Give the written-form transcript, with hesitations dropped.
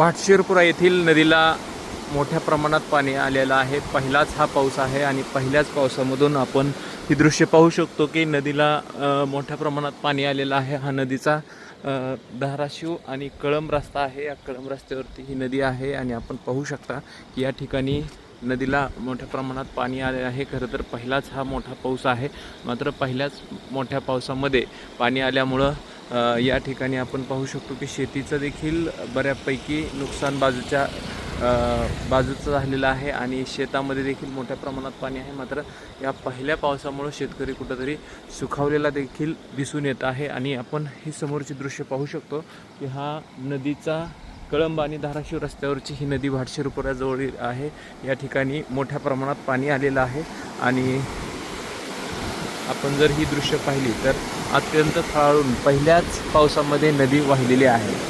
भाटशिरपुरा येथील नदीला मोठ्या प्रमाणात पाणी आलेलं आहे। पहिलाच हा पाऊस आहे आणि पहिल्याच पावसामधून आपण ही दृश्य पाहू शकतो की नदीला मोठ्या प्रमाणात पाणी आलेलं आहे। हा नदीचा धाराशिव आणि कळंब रस्ता आहे। या कळंब रस्त्यावरती ही नदी आहे आणि आपण पाहू शकता की या ठिकाणी नदीला मोठ्या प्रमाणात पाणी आले आहे। खरं तर पहिलाच हा मोठा पाऊस आहे, मात्र पहिल्याच मोठ्या पावसामध्ये पाणी आल्यामुळं या ठिकाणी आपण पाहू शकतो की शेतीचं देखील बऱ्यापैकी नुकसान बाजूचं झालेलं आहे आणि शेतामध्ये देखील मोठ्या प्रमाणात पाणी आहे। मात्र या पहिल्या पावसामुळे शेतकरी कुठंतरी सुखावलेला देखील दिसून येत आहे आणि आपण ही समोरची दृश्य पाहू शकतो की हा नदीचा कळंब आणि धाराशिव रस्त्यावरची ही नदी भाटशिरपुराजवळ आहे। या ठिकाणी मोठ्या प्रमाणात पाणी आलेलं आहे आणि आपण जर ही दृश्य पाहिली तर अत्यंत खळाळून पहिल्याच पावसामध्ये नदी वाहिलेली आहे।